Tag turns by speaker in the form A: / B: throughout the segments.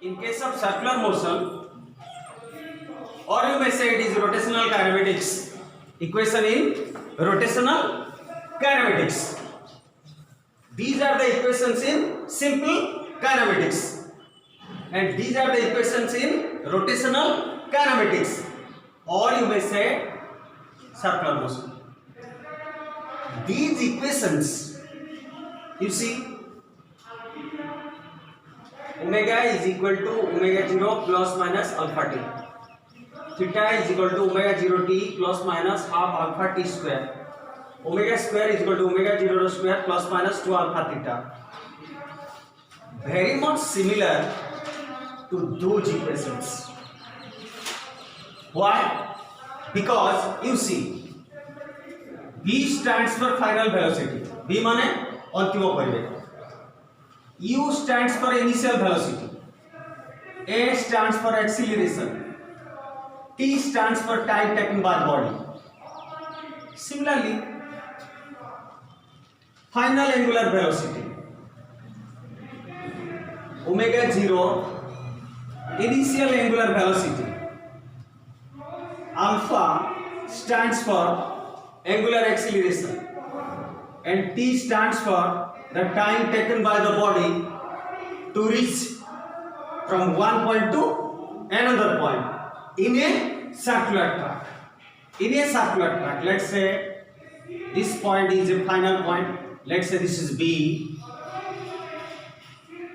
A: In case of circular motion, or you may say it is rotational kinematics. Equation in rotational kinematics. These are the equations in simple kinematics, and these are the equations in rotational kinematics, or you may say circular motion. These equations, you see, omega is equal to omega 0 plus minus alpha t. Theta is equal to omega 0 t plus minus half alpha t square. Omega square is equal to omega 0 square plus minus 2 alpha theta. Very much similar to those equations. Why? Because you see, V stands for final velocity. V माने अंतिम परिवेग. U stands for initial velocity. A stands for acceleration. T stands for time taken by the body. Similarly, final angular velocity, omega 0, initial angular velocity, alpha stands for angular acceleration, and T stands for the time taken by the body to reach from one point to another point in a circular track. In a circular track, let's say this point is a final point. Let's say this is B,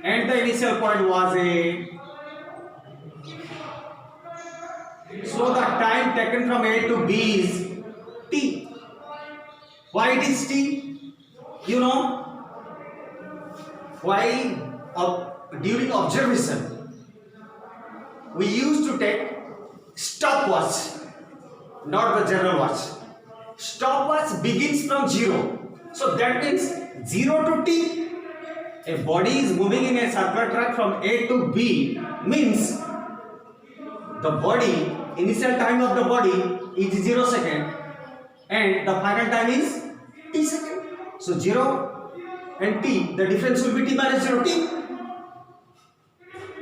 A: and the initial point was A. So the time taken from A to B is T. Why it is T? You know, while during observation we used to take stopwatch, not the general watch. Stopwatch begins from 0. So that means 0 to T. A body is moving in a circular track from A to B, means the body, initial time of the body is 0 second and the final time is T second. So 0 and T, the difference will be T minus 0 T.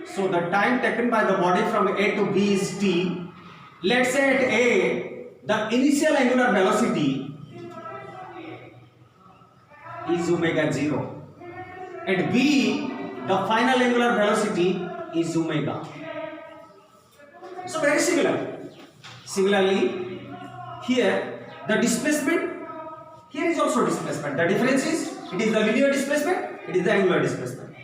A: So the time taken by the body from A to B is T. Let's say at A, the initial angular velocity is omega 0. At B, the final angular velocity is omega. So very similar. Similarly, here the displacement, here is also displacement. The difference is, it is the linear displacement, it is the angular displacement.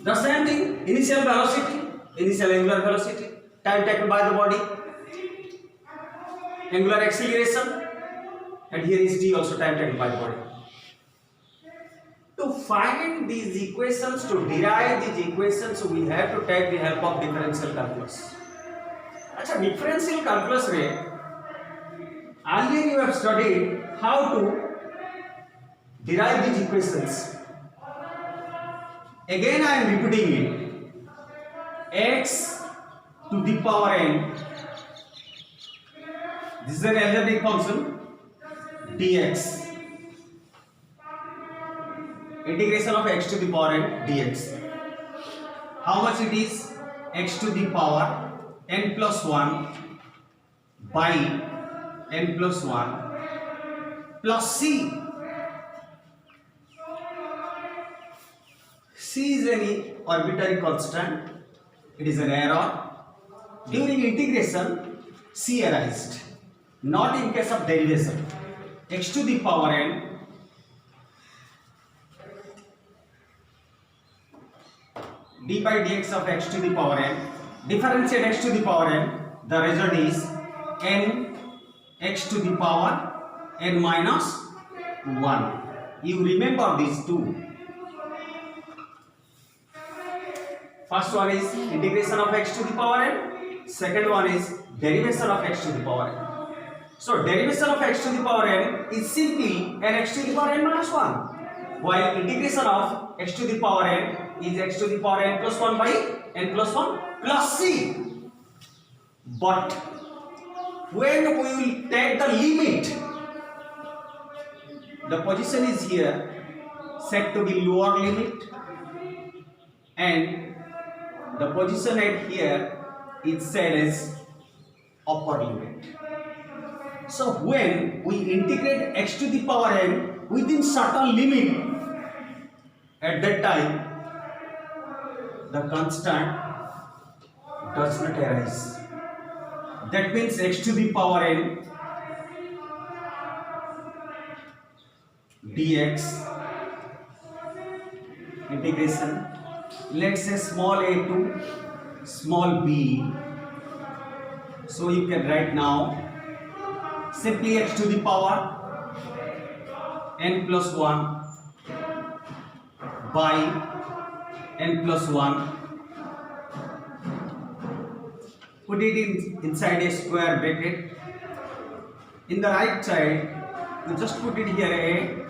A: The same thing, initial velocity, initial angular velocity, time taken by the body, angular acceleration, and here is t also, time taken by the body. To find these equations, to derive these equations, we have to take the help of differential calculus. अच्छा, differential calculus रे earlier you have studied how to derive these equations. Again I am repeating it. X to the power n, this is an algebraic function, dx, integration of x to the power n dx. How much it is? X to the power n plus 1 by n plus 1 plus c. C is any arbitrary constant. It is an error. During integration, c arises, not in case of derivation. X to the power n d by dx of x to the power n, differentiate x to the power n, the result is n x to the power n minus 1. You remember these two. First one is integration of x to the power n, second one is derivation of x to the power n. So derivation of x to the power n is simply n x to the power n minus 1, while integration of x to the power n is x to the power n plus 1 by n plus 1 plus c. But when we will take the limit, the position is here set to be lower limit, and The position at here is said as upper limit. So when we integrate x to the power n within certain limit, at that time the constant does not arise. That means x to the power n dx integration, let's say small a to small b. So you can write now simply x to the power n plus 1 by n plus 1. Put it inside a square bracket. In the right side, you just put it here a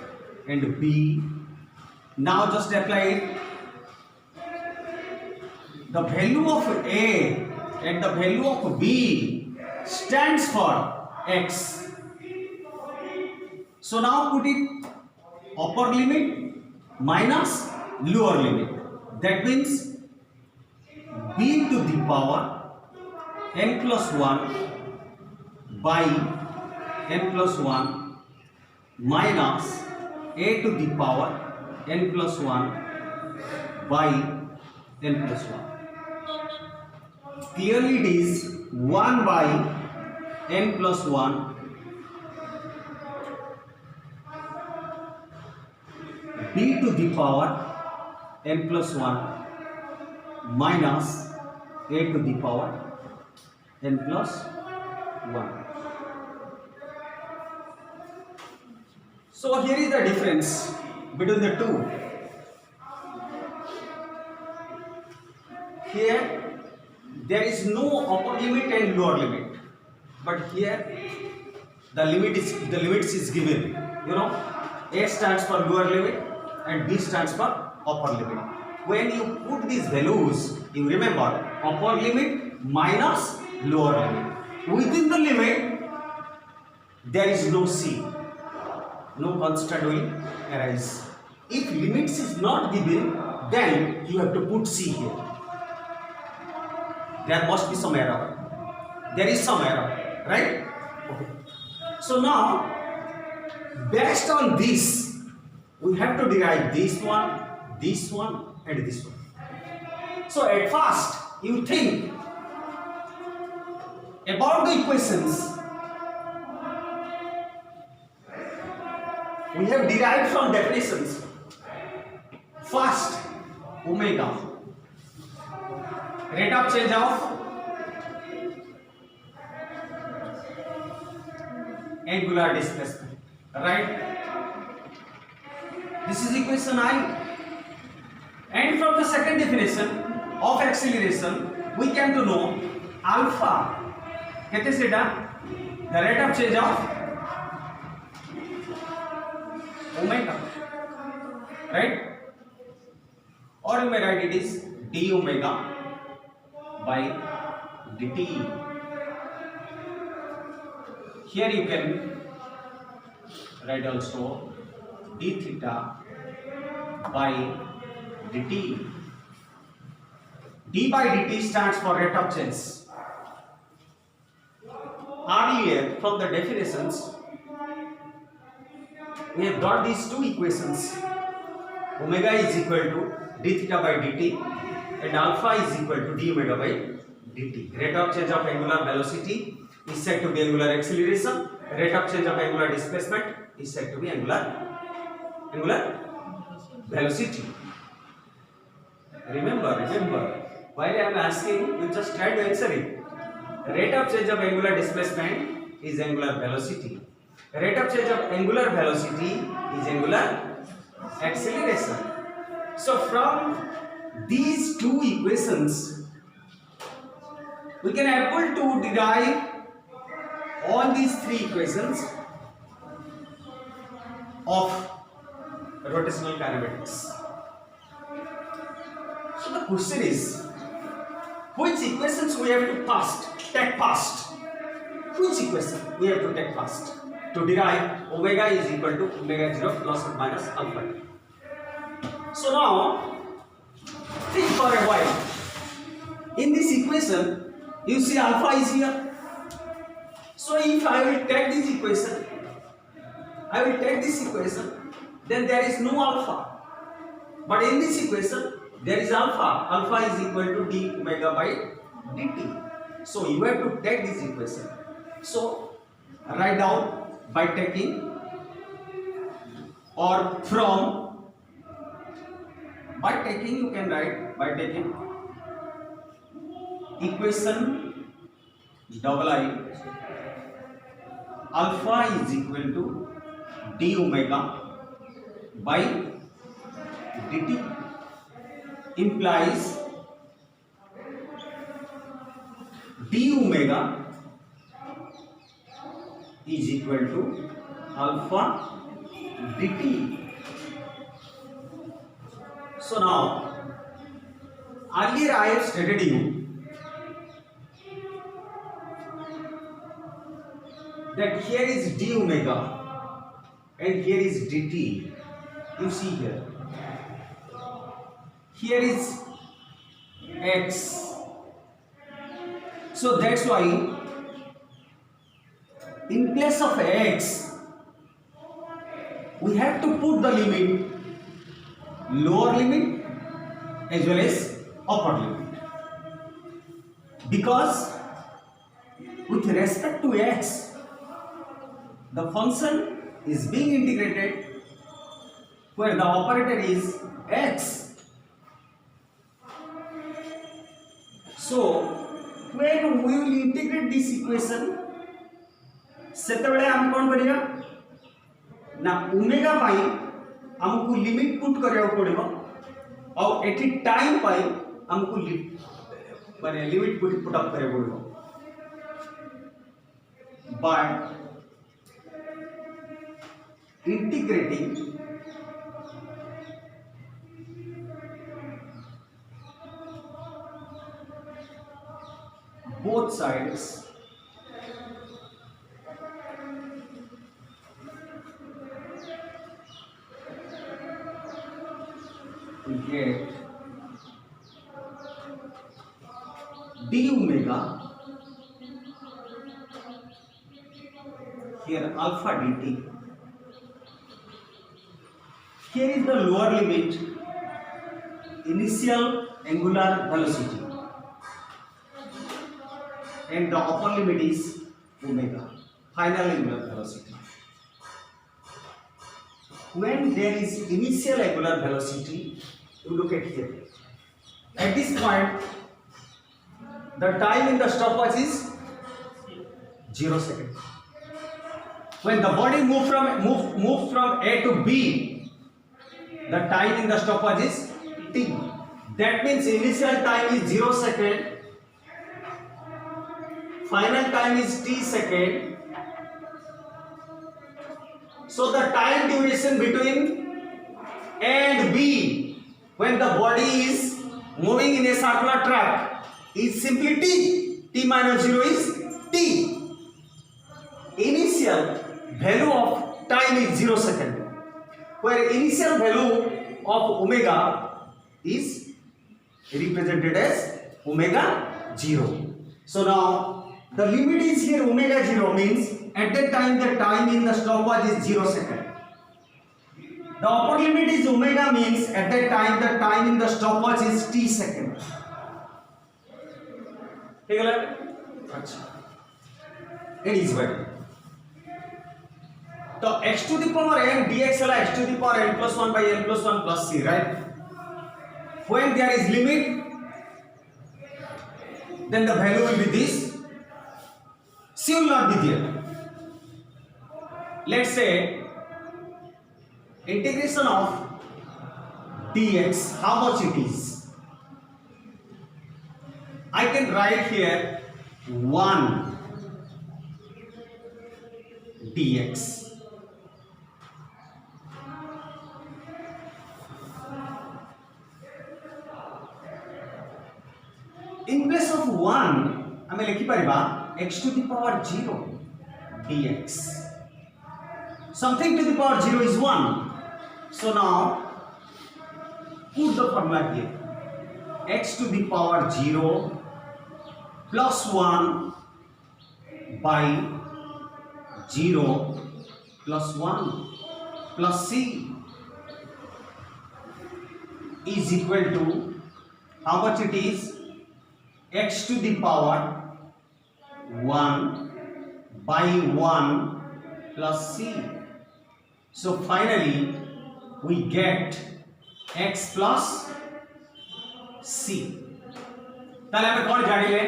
A: and b. Now just apply it. The value of a and the value of b stands for x. So now put it upper limit minus lower limit. That means b to the power n plus 1 by n plus 1 minus a to the power n plus 1 by n plus 1. Clearly it is 1 by n plus 1 b to the power n plus 1 minus a to the power n plus 1. So here is the difference between the two. Here there is no upper limit and lower limit, but here the limits is given. You know, A stands for lower limit and B stands for upper limit. When you put these values, you remember upper limit minus lower limit. Within the limit, there is no C. No constant will arise. If limits is not given, then you have to put C here. There must be some error. There is some error, right? Okay. So now, based on this, we have to derive this one, and this one. So at first, you think about the equations we have derived from definitions. First, omega, rate of change of angular displacement, right? This is equation I. And from the second definition of acceleration, we came to know alpha. What is it? The rate of change of omega, right? Or you may write it is d omega by dt. Here you can write also d theta by dt. D by dt stands for rate of change. Earlier, from the definitions, we have got these two equations. Omega is equal to d theta by dt and alpha is equal to d omega by dt. Rate of change of angular velocity is said to be angular acceleration. Rate of change of angular displacement is said to be angular velocity. Remember, while I am asking, you just try to answer it. Rate of change of angular displacement is angular velocity. Rate of change of angular velocity is angular acceleration. So from these two equations, we can able to derive all these three equations of rotational kinematics. So the question is, which equations we have to take first? Which equation we have to take first to derive omega is equal to omega 0 plus or minus alpha? So now, think for a while. In this equation, you see alpha is here. So if I will take this equation, then there is no alpha. But in this equation, there is alpha. Alpha is equal to d omega by dt. So you have to take this equation. So write down by taking or from. By taking, you can write by taking equation double I alpha is equal to d omega by dt implies d omega is equal to alpha dt. So now, earlier I have stated you that here is d omega and here is dt. You see here. Here is x. So that's why in place of x, we have to put the limit, lower limit as well as upper limit, because with respect to x, the function is being integrated where the operator is x. So when we will integrate this equation, सेतेबेले हम कौन करिया ना omega पाई हमको limit put करिया पड़िबो और एठी time पाई हमको माने लिमिट पुट अप करिया पड़िबो by integrating both sides we get d omega here alpha dt. Here is the lower limit, initial angular velocity, and the upper limit is omega, final angular velocity. When there is initial angular velocity, you look at here. At this point, the time in the stopwatch is 0 seconds. When the body moves from A to B, the time in the stopwatch is t. That means initial time is 0 second. Final time is t second. So the time duration between A and B when the body is moving in a circular track is simply t. T minus 0 is t. Initial value of time is 0 second, where initial value of omega is represented as omega 0. So now the limit is here omega 0, means at that time the time in the stopwatch is 0 second. The upper limit is omega, means at that time the time in the stopwatch is t second. ठीक है अच्छा it is better. तो x to the power n dx वाला x to the power n plus 1 by n plus 1 plus c, right? When there is limit, then the value will be this. C will not be there. Let's say integration of dx, how much it is? I can write here 1 dx. In place of 1, आमे लिखि परिबा x to the power 0 dx. Something to the power 0 is 1. So now put the formula here. X to the power 0 plus 1 by 0 plus 1 plus c is equal to how much it is? X to the power 1 by 1 plus c. So finally we get x plus c. ताले हमें कौन जानी ले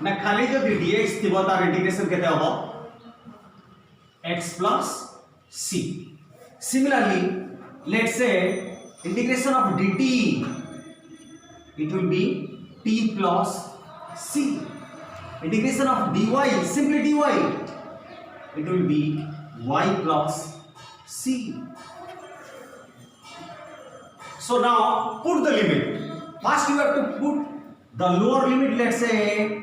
A: ना खाली जो dx थी वो तार इंटीग्रेशन कहते हो x plus c. Similarly, let's say integration of dt, it will be t plus c. Integration of dy, simply dy, it will be y plus c. So now put the limit. First you have to put the lower limit, let's say,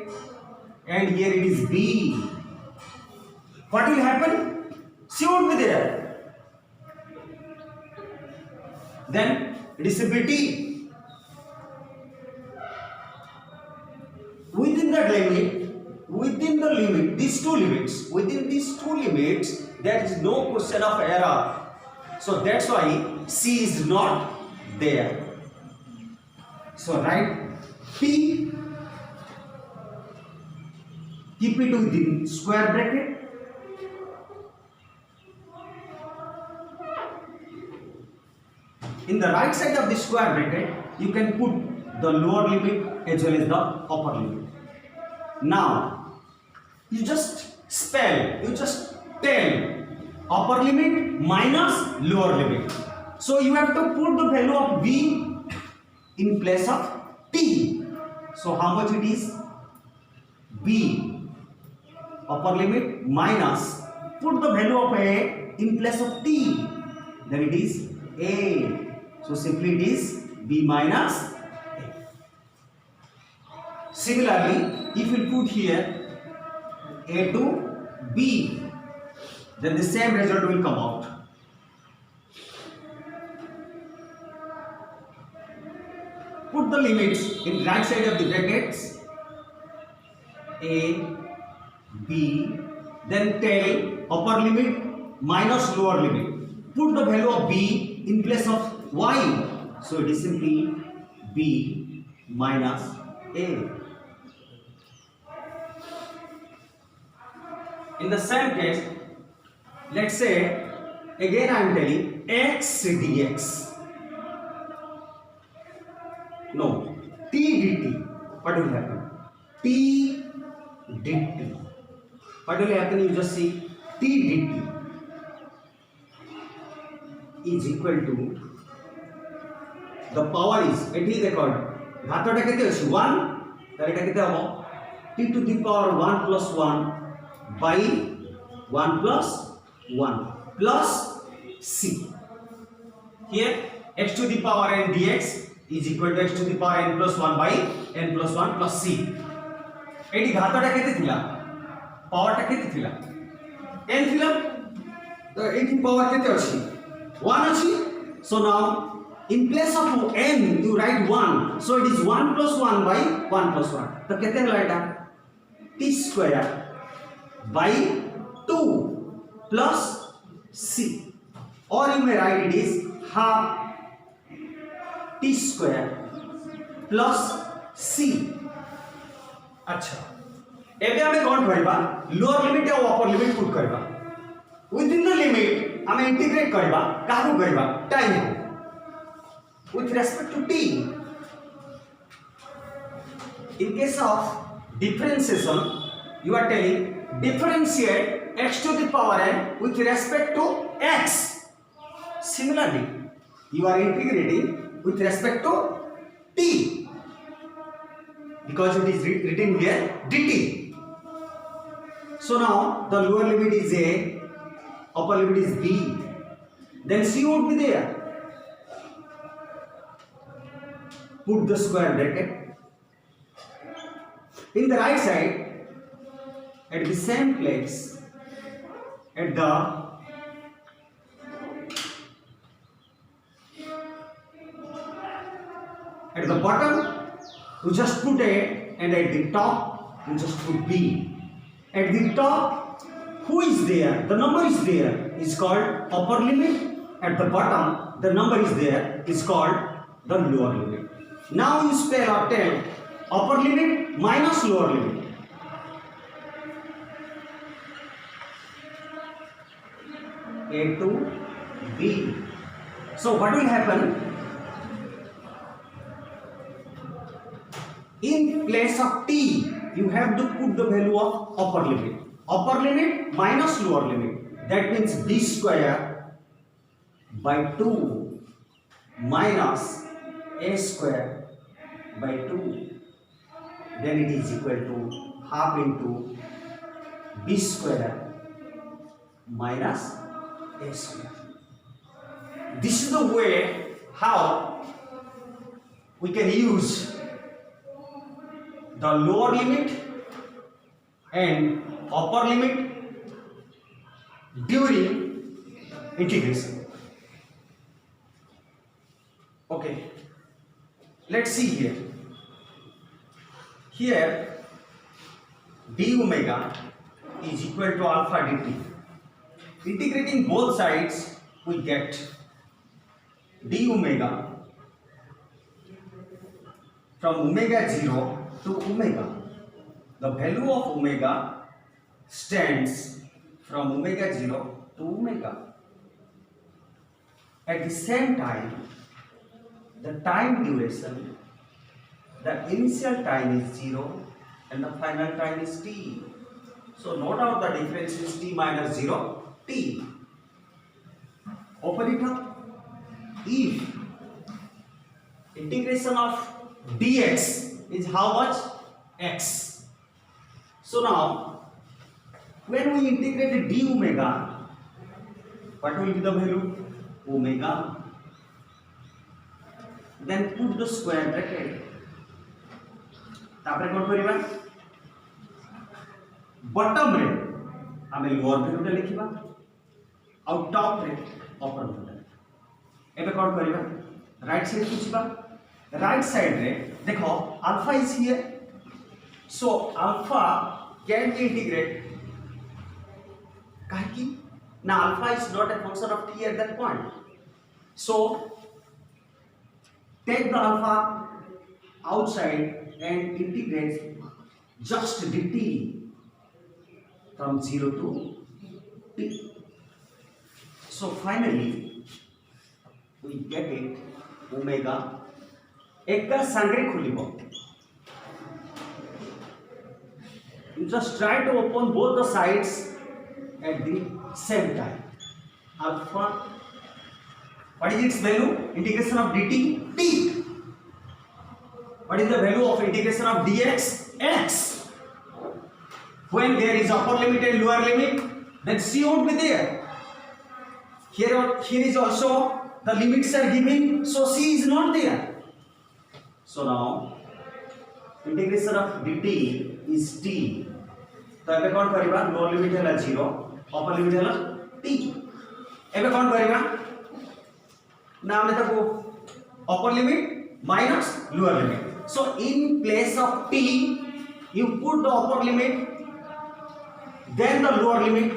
A: and here it is b. What will happen? C won't be there. Then it is simply t. Within that limit, within the limit, these two limits, within these two limits, there is no question of error. So that's why C is not there. So write P, keep it within square bracket. In the right side of the square bracket, you can put the lower limit as well as the upper limit. Now, you just spell, you just tell upper limit minus lower limit. So you have to put the value of b in place of t. So how much it is? B upper limit minus, put the value of a in place of t, then it is a. So simply it is b minus a. Similarly, if you put here a to b, then the same result will come out. Put the limits in right side of the brackets, a, b, then tell upper limit minus lower limit. Put the value of b in place of y. So it is simply b minus a. In the same case, let's say again I am telling x dx. No, t dt. What will happen? T dt. What will happen? You just see t dt is equal to the power is এটি দেখো ঘাতটা কেতে আছে 1 তাহলে এটা কেতে হবে t to the power 1 plus 1 by 1 plus 1 plus c. Here x to the power n dx is equal to x to the power n plus 1 by n plus 1 plus c. এটি ঘাতটা কেতে থিলা পাওয়ারটা কেতে থিলা n থিলা তো এটি পাওয়ার কেতে আছে 1 আছে. So now in place of n you write 1, so it is 1 plus 1 by 1 plus 1. तो केते हला एटा t square by 2 plus c, or you may write it is half t square plus c. अच्छा एबे हमें कोन करबा लोअर लिमिट और upper limit put करबा. Within the limit हमें इंटीग्रेट करबा काहू करबा time with respect to t. In case of differentiation, you are telling differentiate x to the power n with respect to x. Similarly, you are integrating with respect to t, because it is written here dt. So now the lower limit is a, upper limit is b, then c would be there. Put the square bracket. In the right side, at the same place, at the bottom, you just put a and at the top you just put b. At the top, who is there? The number is there, is called upper limit. At the bottom, the number is there, is called the lower limit. Now you spell or tell upper limit minus lower limit. A to b. So what will happen? In place of t, you have to put the value of upper limit. Upper limit minus lower limit. That means b square by 2 minus a square by 2. Then it is equal to half into b square minus a square. This is the way how we can use the lower limit and upper limit during integration. Okay, let's see here. Here d omega is equal to alpha dt. Integrating both sides, we get d omega from omega 0 to omega. The value of omega stands from omega 0 to omega. At the same time, the time duration, the initial time is 0 and the final time is t. So note out the difference is t minus 0, t. Open it up. If integration of dx is how much? X. So now, when we integrate d omega, what will be the value? Omega. Then put the square bracket. तापरे कौन करिबा? Bottom रे आमे lower value लिखिबा और top रे अपर value. एबे कौन करिबा? राइट साइड पुछिबा. राइट साइड रे देखो alpha is here. So alpha can be integrate. काहे कि ना alpha is not a function of t at that point. So take the alpha outside and integrate just dt from 0 to t. So finally we get it omega एक का संग्रह खुलिबो. You just try to open both the sides at the same time. Alpha, what is its value? Integration of dt, t. What is the value of integration of dx? X. When there is upper limit and lower limit, then c would be there. Here is also the limits are given, so c is not there. So now integration of dt is t. तो एबे कौन करिबा? Lower limit हैला 0, upper limit हैला t. एबे कौन करिबा? ना हमने तको upper limit minus lower limit. So in place of t, you put the upper limit, then the lower limit,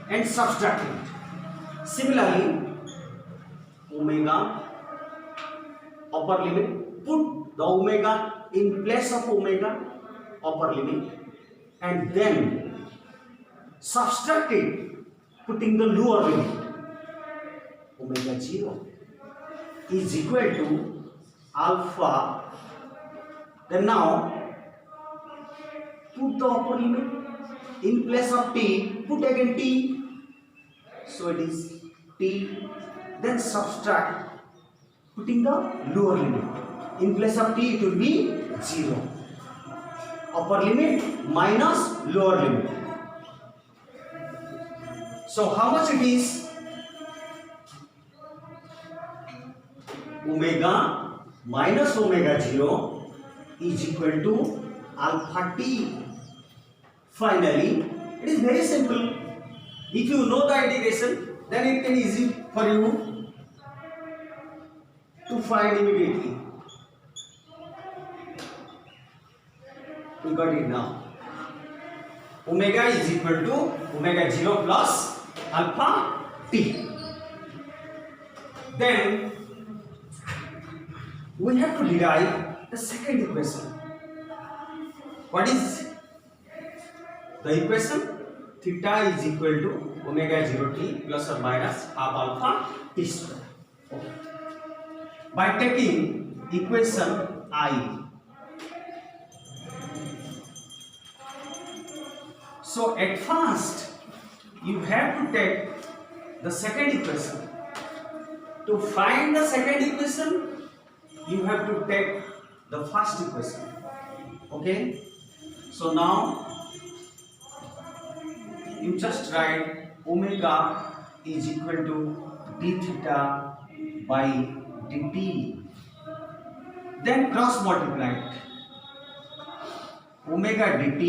A: and subtract it. Similarly, omega upper limit, put the omega in place of omega upper limit, and then subtract it, putting the lower limit. Omega 0 is equal to alpha. Then now put the upper limit in place of t, put again t, so it is t. Then subtract, putting the lower limit in place of t, it will be 0. Upper limit minus lower limit. So how much it is? Omega minus omega 0 is equal to alpha t. Finally, it is very simple. If you know the integration, then it can easy for you to find immediately. We got it now. Omega is equal to omega 0 plus alpha t. Then we have to derive the second equation. What is the equation? Theta is equal to omega 0 t plus or minus half alpha t square. Okay. By taking equation I, so at first you have to take the second equation. To find the second equation, you have to take the first equation. Okay, so now you just write omega is equal to d theta by dt, then cross multiply it. Omega dt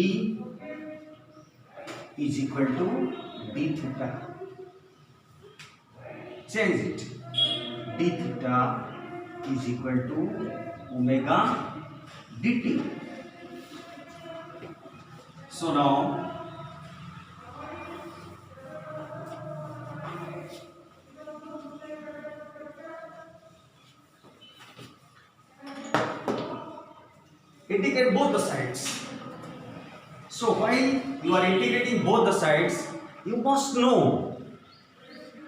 A: is equal to d theta. Change it. D theta is equal to omega dt. So now integrate both the sides. So while you are integrating both the sides, you must know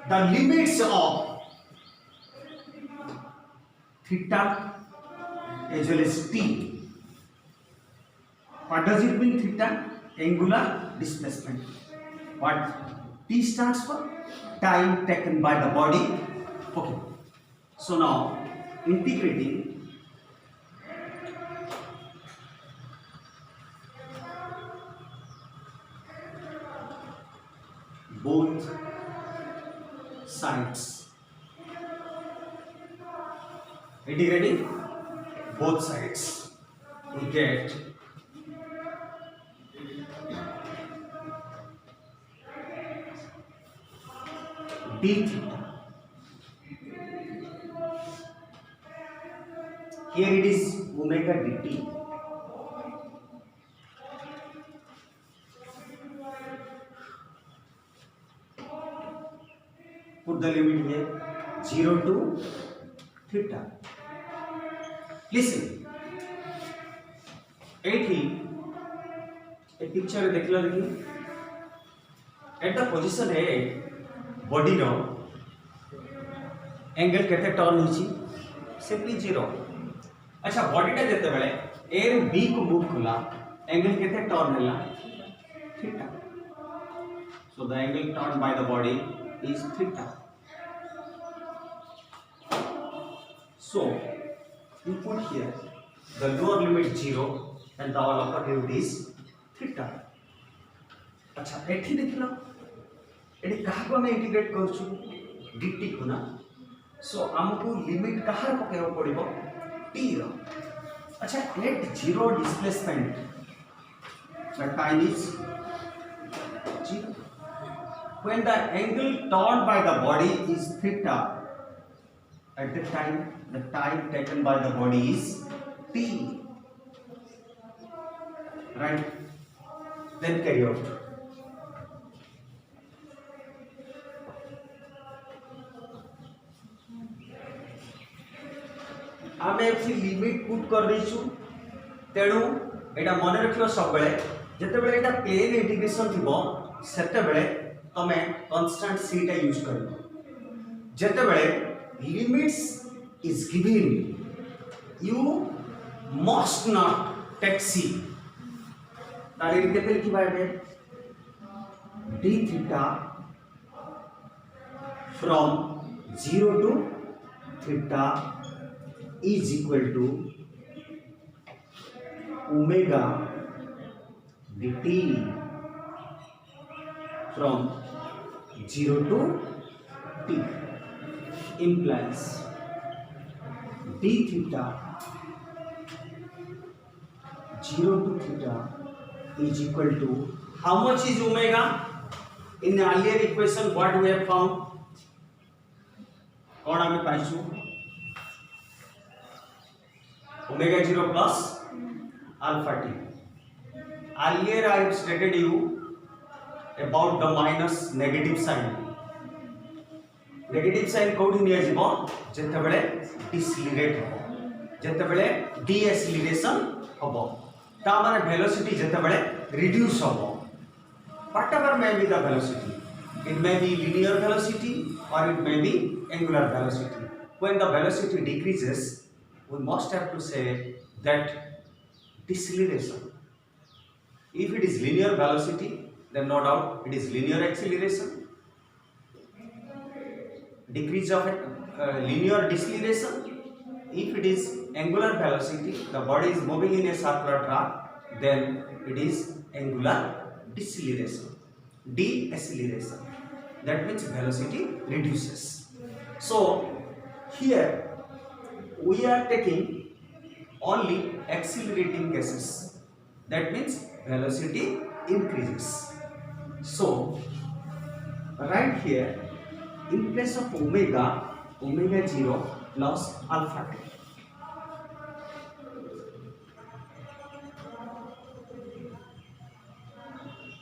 A: the limits of theta as well as t. What does it mean, theta? Angular displacement. What t stands for? Time taken by the body. Okay. So now integrating both sides. Integrating both sides, we get d theta. Here it is omega dt. Put the limit here 0 to theta. Listen, एठी ए picture देखला देखी at the position है body रो angle केते turn होची simply 0. अच्छा body टा जेते बेले ए रो बी को मूव कला एंगल केते टर्न हैला theta. So the angle turn by the body is theta. So you put here the lower limit 0 and the upper limit is theta. अच्छा एठी देखिलो एठी कहा को हम इंटीग्रेट करछु dt को ना. सो हमको लिमिट कहार पकेबो पड़िबो t रो. अच्छा at 0 displacement the time is 0. When the angle turned by the body is theta, at that time the time taken by the body is t. Right? Then carry out. आमे FC limit put कर देछु तेणु एटा मन रखियो सब बेले जते बेले एटा plane integration थिबो सेते बेले तमे कांस्टेंट c टा यूज करबो. जते बेले limits is given you must not take c. ताले केते लिखिबा एबे d theta from 0 to theta is equal to omega dt from 0 to t implies d theta 0 to theta is equal to how much is omega? In the earlier equation what we have found? कौन हमें पाइछु omega 0 plus alpha t. earlier I have stated you about the minus negative sign. Negative sign कोठी निया जीवो जेते बेले डिसलिरेट हो जेते बेले डीएसिलरेशन होबो ता माने वेलोसिटी जेते बेले रिड्यूस होबो whatever may be the velocity, it may be linear velocity or it may be angular velocity. When the velocity decreases, we must have to say that deceleration. If it is linear velocity, then no doubt it is linear acceleration. Decrease of linear deceleration. If it is angular velocity, the body is moving in a circular track, then it is angular deceleration. Deacceleration. That means velocity reduces. So here we are taking only accelerating cases. That means velocity increases. So right here, in place of omega 0 plus alpha t.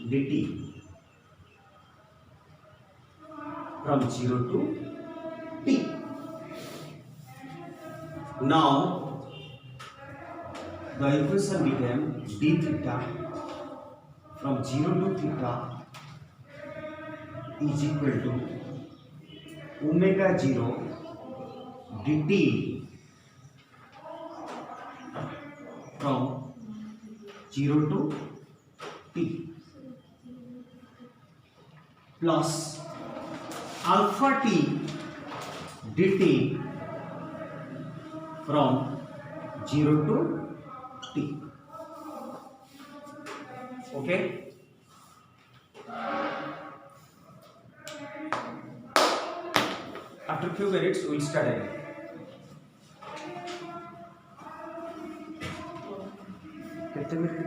A: dt from 0 to t. Now the equation became d theta from 0 to theta is equal to omega 0 dt from 0 to t plus alpha t dt from 0 to t. Okay. After few minutes we will start again. कितने minute